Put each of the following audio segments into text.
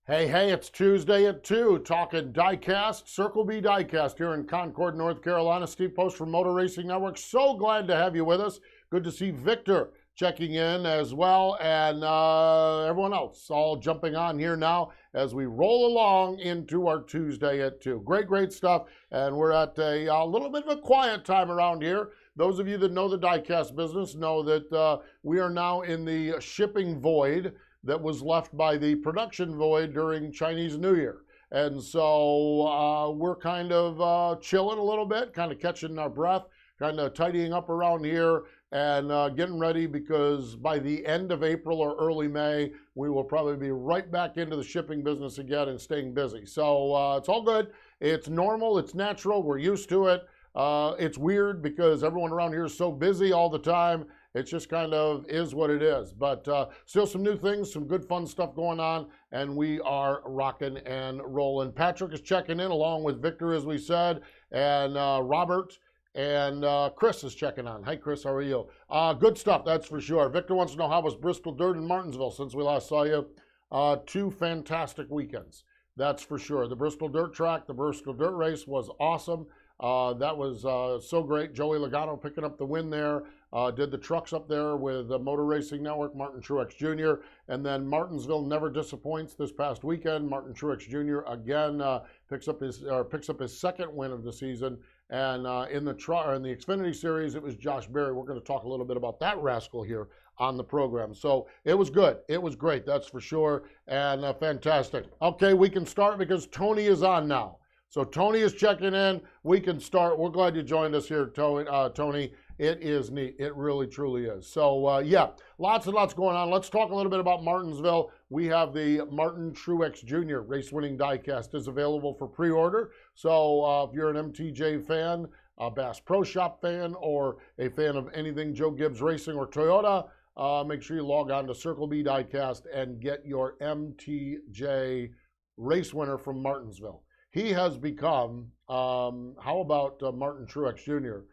Hey, hey, it's Tuesday at 2, talking diecast, Circle B Diecast here in Concord, North Carolina. Steve Post from Motor Racing Network. So glad to have you with us. Good to see Victor checking in as well, and everyone else all jumping on here now as we roll along into our Tuesday at 2. Great stuff, and we're at a little bit of a quiet time around here. Those of you that know the diecast business know that we are now in the shipping void that was left by the production void during Chinese New Year. And so we're kind of chilling a little bit, kind of catching our breath, kind of tidying up around here and getting ready, because by the end of April or early May, we will probably be right back into the shipping business again and staying busy. So it's all good. It's normal. It's natural. We're used to it. It's weird because everyone around here is so busy all the time. It just kind of is what it is. But still some new things, some good fun stuff going on, and we are rocking and rolling. Patrick is checking in along with Victor, as we said, and Robert and Chris is checking on. Hey, Chris, how are you? Good stuff, that's for sure. Victor wants to know, how was Bristol Dirt and Martinsville since we last saw you? Two fantastic weekends, that's for sure. The Bristol Dirt track, the Bristol Dirt race was awesome. That was so great. Joey Logano picking up the win there. Did the trucks up there with Motor Racing Network, Martin Truex Jr. And then Martinsville never disappoints this past weekend. Martin Truex Jr. again picks up his second win of the season. And in the Xfinity Series, it was Josh Berry. We're going to talk a little bit about that rascal here on the program. So it was good. It was great, that's for sure. And fantastic. Okay, we can start because Tony is on now. So Tony is checking in. We can start. We're glad you joined us here, Tony. It is neat. It really, truly is. So, yeah, lots and lots going on. Let's talk a little bit about Martinsville. We have the Martin Truex Jr. race-winning diecast is available for pre-order. So if you're an MTJ fan, a Bass Pro Shop fan, or a fan of anything Joe Gibbs Racing or Toyota, make sure you log on to Circle B Diecast and get your MTJ race winner from Martinsville. He has become, how about Martin Truex Jr.?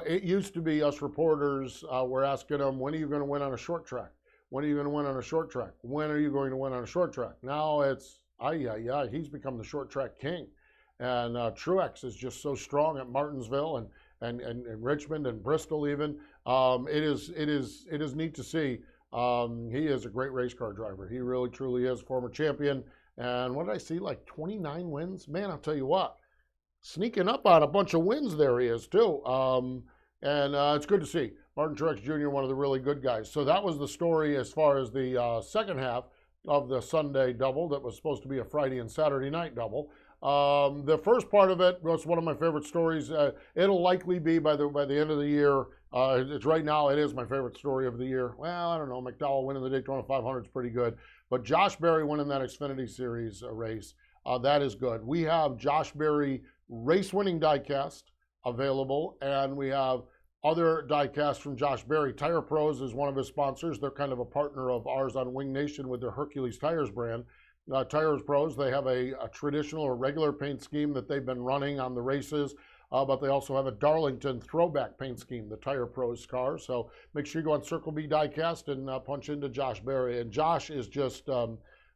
It used to be us reporters were asking him, when are you going to win on a short track? When are you going to win on a short track? When are you going to win on a short track? Now it's, he's become the short track king. And Truex is just so strong at Martinsville and Richmond and Bristol even. It is neat to see. He is a great race car driver. He really, truly is. Former champion. And what did I see, like 29 wins? Man, I'll tell you what, sneaking up on a bunch of wins there he is too. And it's good to see. Martin Truex Jr., one of the really good guys. So that was the story as far as the second half of the Sunday double that was supposed to be a Friday and Saturday night double. The first part of it was one of my favorite stories. It'll likely be by the end of the year. It's right now, it is my favorite story of the year. Well, I don't know. McDowell winning the Daytona 500 is pretty good. But Josh Berry winning that Xfinity Series race, that is good. We have Josh Berry race-winning diecast available, and we have other diecasts from Josh Berry. Tire Pros is one of his sponsors. They're kind of a partner of ours on Wing Nation with their Hercules Tires brand. Tires Pros, they have a traditional or regular paint scheme that they've been running on the races, but they also have a Darlington throwback paint scheme, the Tire Pros car. So make sure you go on Circle B Diecast and punch into Josh Berry. And Josh is just,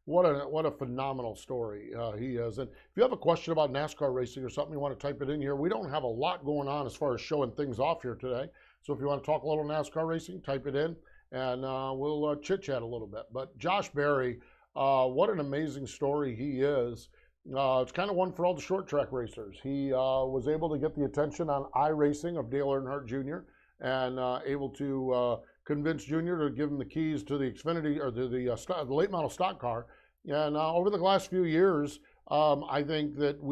what a phenomenal story he is. And if you have a question about NASCAR racing or something, you want to type it in here. We don't have a lot going on as far as showing things off here today. So if you want to talk a little NASCAR racing, type it in, and we'll chit-chat a little bit. But Josh Berry, what an amazing story he is. It's kind of one for all the short track racers. He was able to get the attention on iRacing of Dale Earnhardt Jr. and able to convince Jr. to give him the keys to the Xfinity or the late model stock car. And over the last few years, I think that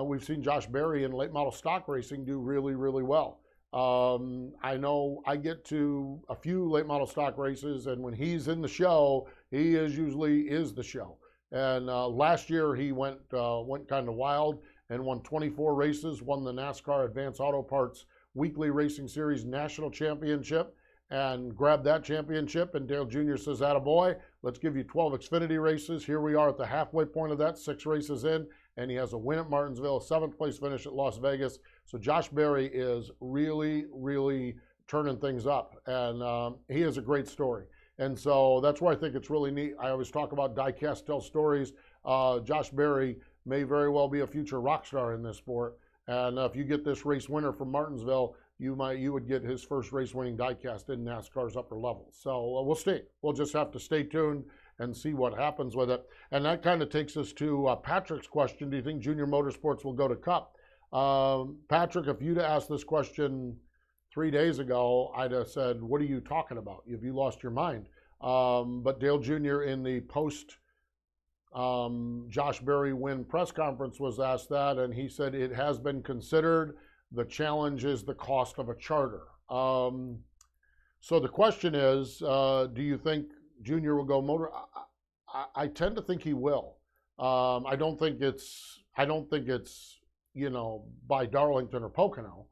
we've seen Josh Berry in late model stock racing do really, really well. I know I get to a few late model stock races, and when he's in the show, he usually is the show. And last year he went kind of wild and won 24 races, won the NASCAR Advanced Auto Parts Weekly Racing Series National Championship, and grabbed that championship. And Dale Jr. says, attaboy, let's give you 12 Xfinity races. Here we are at the halfway point of that, 6 races in, and he has a win at Martinsville, a 7th place finish at Las Vegas. So Josh Berry is really, really turning things up, and he is a great story. And so that's where I think it's really neat. I always talk about diecast tell stories. Josh Berry may very well be a future rock star in this sport. And if you get this race winner from Martinsville, you would get his first race winning diecast in NASCAR's upper levels. So we'll see. We'll just have to stay tuned and see what happens with it. And that kind of takes us to Patrick's question. Do you think Junior Motorsports will go to Cup? Patrick, if you'd asked this question 3 days ago, I'd have said, what are you talking about? Have you lost your mind? But Dale Jr. in the post Josh Berry win press conference was asked that, and he said it has been considered. The challenge is the cost of a charter. So the question is, do you think Junior will go motor? I tend to think he will. I don't think it's by Darlington or Pocono.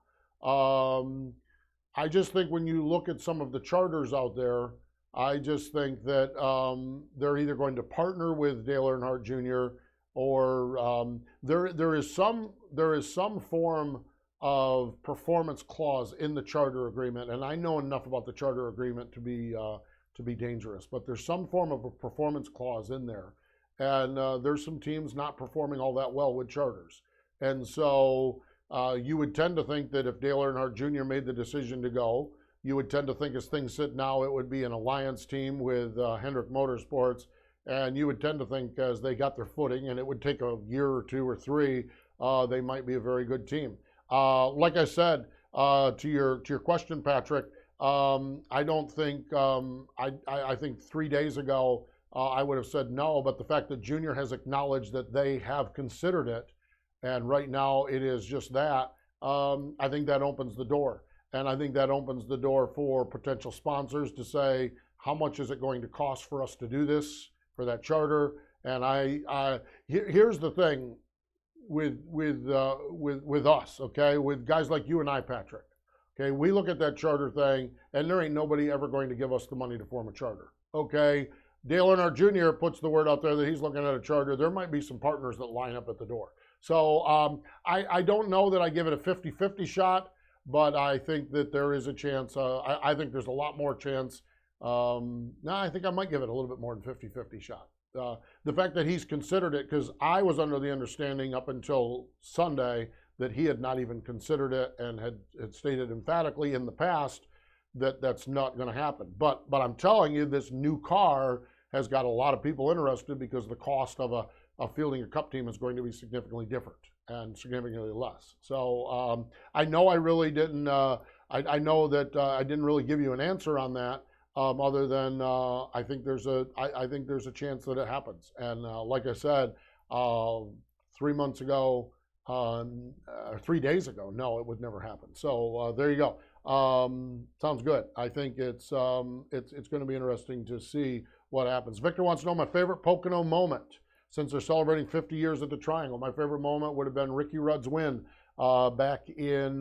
I just think when you look at some of the charters out there, I just think that they're either going to partner with Dale Earnhardt Jr. or there is some form of performance clause in the charter agreement, and I know enough about the charter agreement to be dangerous, but there's some form of a performance clause in there, and there's some teams not performing all that well with charters, and so you would tend to think that if Dale Earnhardt Jr. made the decision to go, you would tend to think as things sit now, it would be an alliance team with Hendrick Motorsports, and you would tend to think as they got their footing, and it would take a year or two or three, they might be a very good team. Like I said, to your question, Patrick, I don't think, I think 3 days ago, I would have said no, but the fact that Junior has acknowledged that they have considered it, and right now it is just that, I think that opens the door. And I think that opens the door for potential sponsors to say, how much is it going to cost for us to do this, for that charter? And here's the thing with us, okay, with guys like you and I, Patrick. Okay, we look at that charter thing, and there ain't nobody ever going to give us the money to form a charter. Okay, Dale Earnhardt Jr. puts the word out there that he's looking at a charter. There might be some partners that line up at the door. So I don't know that I give it a 50-50 shot, but I think that there is a chance. I think there's a lot more chance. No, I think I might give it a little bit more than 50-50 shot. The fact that he's considered it, because I was under the understanding up until Sunday that he had not even considered it and had stated emphatically in the past that that's not going to happen. But I'm telling you, this new car has got a lot of people interested because the cost of a fielding a cup team is going to be significantly different and significantly less. So I know I really didn't, I know that I didn't really give you an answer on that, other than I think there's a chance that it happens. And like I said, 3 months ago, 3 days ago, no, it would never happen. So there you go. Sounds good. I think it's going to be interesting to see what happens. Victor wants to know my favorite Pocono moment. Since they're celebrating 50 years at the Triangle, my favorite moment would have been Ricky Rudd's win back in,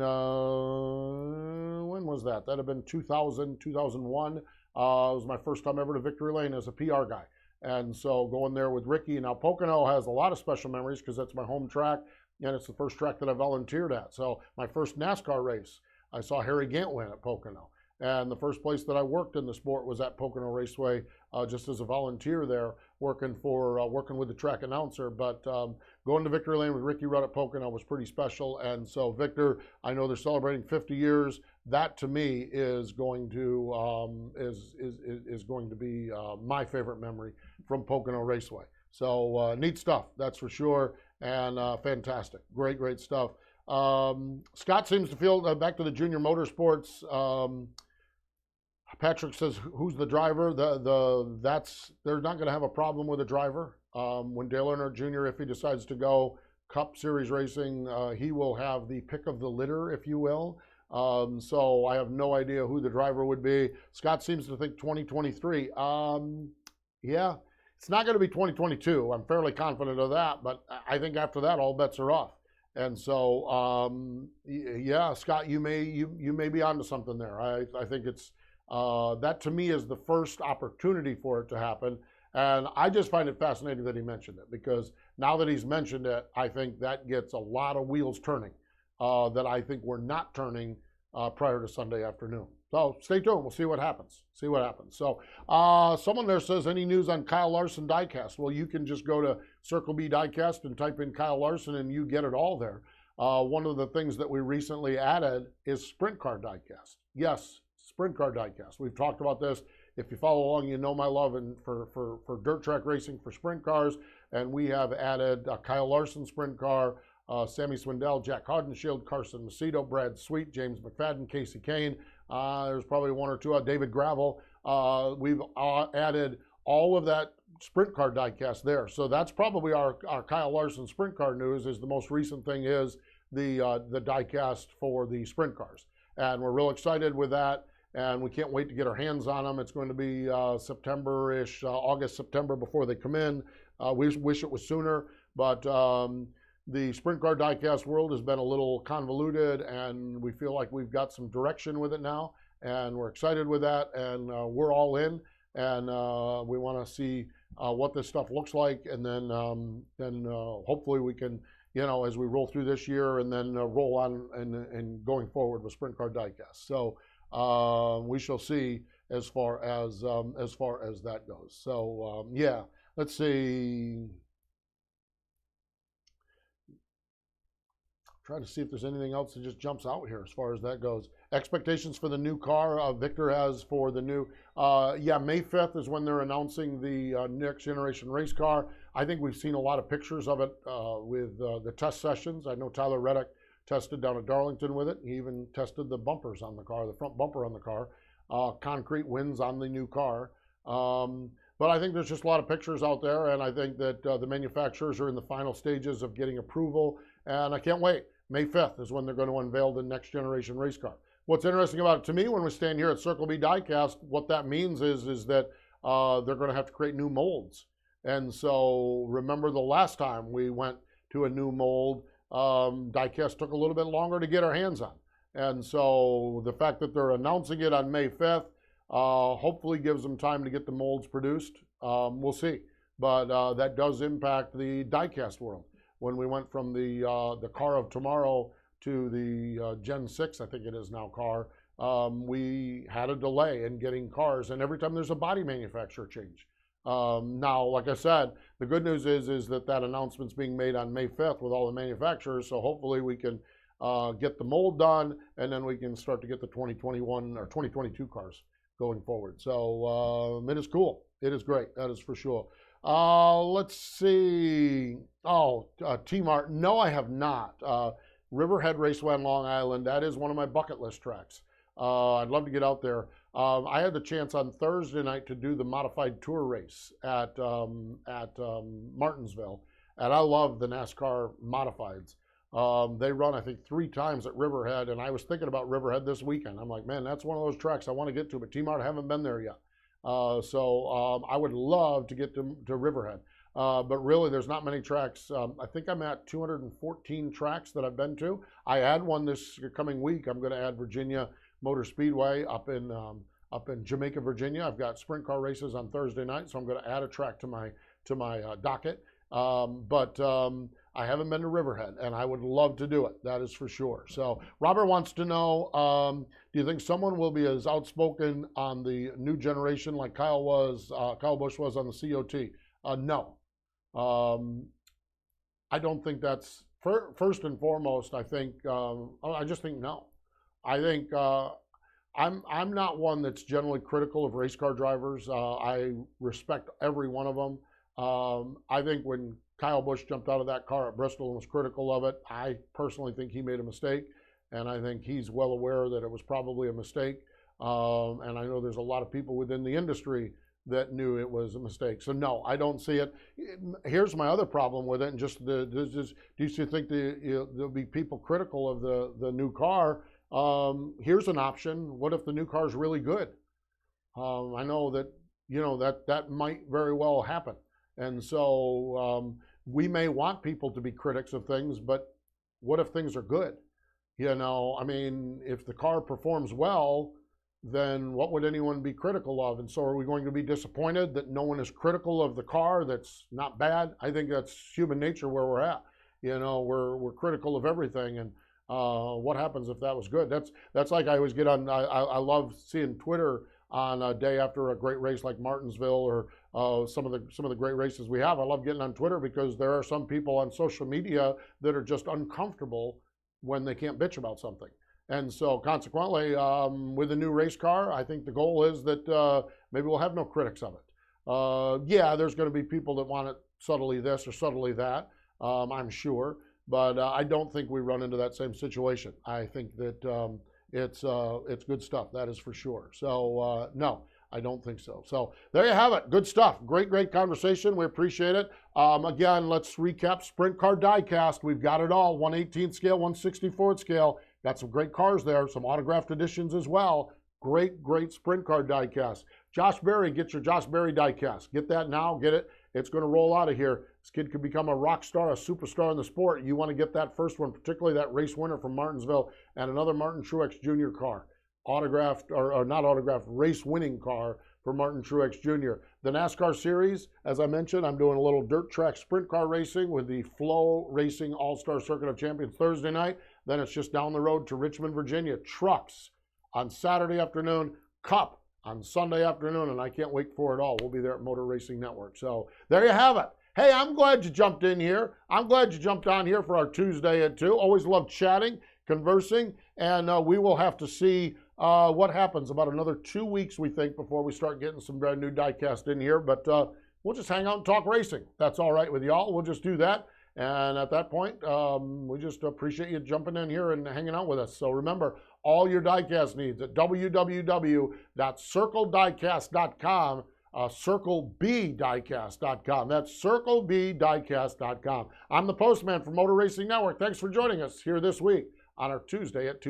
when was that? That would have been 2000, 2001. It was my first time ever to Victory Lane as a PR guy. And so going there with Ricky. Now, Pocono has a lot of special memories because that's my home track, and it's the first track that I volunteered at. So my first NASCAR race, I saw Harry Gant win at Pocono. And the first place that I worked in the sport was at Pocono Raceway, just as a volunteer there, working with the track announcer. But going to Victory Lane with Ricky Rudd at Pocono was pretty special. And so, Victor, I know they're celebrating 50 years. That to me is going to be my favorite memory from Pocono Raceway. So neat stuff, that's for sure, and fantastic, great stuff. Scott seems to feel back to the Junior Motorsports. Patrick says, who's the driver? They're not going to have a problem with a driver. When Dale Earnhardt Jr., if he decides to go Cup Series racing, he will have the pick of the litter, if you will. So I have no idea who the driver would be. Scott seems to think 2023. Yeah, it's not going to be 2022. I'm fairly confident of that, but I think after that, all bets are off. And so, yeah, Scott, you may be onto something there. I think it's, that to me is the first opportunity for it to happen. And I just find it fascinating that he mentioned it, because now that he's mentioned it, I think that gets a lot of wheels turning that I think were not turning prior to Sunday afternoon. So stay tuned. We'll see what happens. See what happens. So someone there says, any news on Kyle Larson Diecast? Well, you can just go to Circle B Diecast and type in Kyle Larson and you get it all there. One of the things that we recently added is Sprint Car Diecast. Yes, Sprint Car Diecast. We've talked about this. If you follow along, you know my love for dirt track racing, for sprint cars. And we have added Kyle Larson Sprint Car, Sammy Swindell, Jack Haudenschild, Carson Macedo, Brad Sweet, James McFadden, Casey Kane. There's probably one or two, David Gravel. We've added all of that Sprint Car Diecast there. So that's probably our Kyle Larson Sprint Car news. Is the most recent thing is the diecast for the sprint cars. And we're real excited with that. And we can't wait to get our hands on them. It's going to be September-ish, August, September before they come in. We wish it was sooner, but the Sprint Car Diecast world has been a little convoluted, and we feel like we've got some direction with it now, and we're excited with that, and we're all in, and we want to see what this stuff looks like, and then hopefully we can, you know, as we roll through this year, and then roll on and going forward with Sprint Car Diecast. So we shall see as far as that goes. So yeah, let's see. Trying to see if there's anything else that just jumps out here as far as that goes. Expectations for the new car Victor has for the new, yeah, May 5th is when they're announcing the next generation race car. I think we've seen a lot of pictures of it with the test sessions. I know Tyler Reddick tested down at Darlington with it. He even tested the bumpers on the car, the front bumper on the car. Concrete wins on the new car. But I think there's just a lot of pictures out there, and I think that the manufacturers are in the final stages of getting approval, and I can't wait. May 5th is when they're going to unveil the next generation race car. What's interesting about it to me when we stand here at Circle B Diecast, what that means is that they're going to have to create new molds. And so remember the last time we went to a new mold, Diecast took a little bit longer to get our hands on. And so the fact that they're announcing it on May 5th, hopefully gives them time to get the molds produced. We'll see. But that does impact the diecast world. When we went from the car of tomorrow to the Gen 6, I think it is now, car, we had a delay in getting cars. And every time there's a body manufacturer change. Now, like I said, the good news is that announcement's being made on May 5th with all the manufacturers. So hopefully we can get the mold done, and then we can start to get the 2021 or 2022 cars going forward. So it is cool. It is great. That is for sure. Let's see. Oh, T-Mart. No, I have not. Riverhead Raceway on Long Island. That is one of my bucket list tracks. I'd love to get out there. I had the chance on Thursday night to do the modified tour race at Martinsville, and I love the NASCAR modifieds. They run, I think, 3 times at Riverhead, and I was thinking about Riverhead this weekend. I'm like, man, that's one of those tracks I want to get to, but T-Mart, I haven't been there yet. So I would love to get to Riverhead. But really, there's not many tracks. I think I'm at 214 tracks that I've been to. I add one this coming week. I'm going to add Virginia Motor Speedway up in Jamaica, Virginia. I've got sprint car races on Thursday night, so I'm going to add a track to my docket. But I haven't been to Riverhead, and I would love to do it. That is for sure. So Robert wants to know, do you think someone will be as outspoken on the new generation like Kyle Busch was on the COT? No. I don't think that's, first and foremost, I think, I just think no. I think I'm not one that's generally critical of race car drivers. I respect every one of them. I think when Kyle Busch jumped out of that car at Bristol and was critical of it, I personally think he made a mistake, and I think he's well aware that it was probably a mistake. And I know there's a lot of people within the industry that knew it was a mistake. So no, I don't see it. Here's my other problem with it, and just do you think there'll be people critical of the new car? Here's an option. What if the new car is really good? I know that that might very well happen. And so we may want people to be critics of things, but what if things are good? I mean, if the car performs well, then what would anyone be critical of? And so are we going to be disappointed that no one is critical of the car that's not bad? I think that's human nature where we're at. We're critical of everything. And What happens if that was good? That's like I always get on. I love seeing Twitter on a day after a great race like Martinsville or some of the great races we have. I love getting on Twitter because there are some people on social media that are just uncomfortable when they can't bitch about something. And so consequently, with a new race car, I think the goal is that maybe we'll have no critics of it. Yeah, there's going to be people that want it subtly this or subtly that, I'm sure. But I don't think we run into that same situation. I think that it's good stuff, that is for sure. So no, I don't think so. So there you have it. Good stuff. Great conversation. We appreciate it. Again, let's recap Sprint Car Diecast. We've got it all. 1/18 scale, 1/64 scale. Got some great cars there. Some autographed editions as well. Great Sprint Car Diecast. Josh Berry, get your Josh Berry diecast. Get that now. Get it. It's going to roll out of here. This kid could become a rock star, a superstar in the sport. You want to get that first one, particularly that race winner from Martinsville and another Martin Truex Jr. car. Autographed, or not autographed, race winning car for Martin Truex Jr. The NASCAR series, as I mentioned, I'm doing a little dirt track sprint car racing with the Flow Racing All-Star Circuit of Champions Thursday night. Then it's just down the road to Richmond, Virginia. Trucks on Saturday afternoon, Cup on Sunday afternoon, and I can't wait for it all. We'll be there at Motor Racing Network. So there you have it. Hey, I'm glad you jumped in here. I'm glad you jumped on here for our Tuesday at 2. Always love chatting, conversing, and we will have to see what happens about another 2 weeks, we think, before we start getting some brand new diecast in here. But we'll just hang out and talk racing. That's all right with y'all. We'll just do that. And at that point, we just appreciate you jumping in here and hanging out with us. So remember, all your diecast needs at www.circlediecast.com, circlebdiecast.com. That's circlebdiecast.com. I'm the postman for Motor Racing Network. Thanks for joining us here this week on our Tuesday at 2.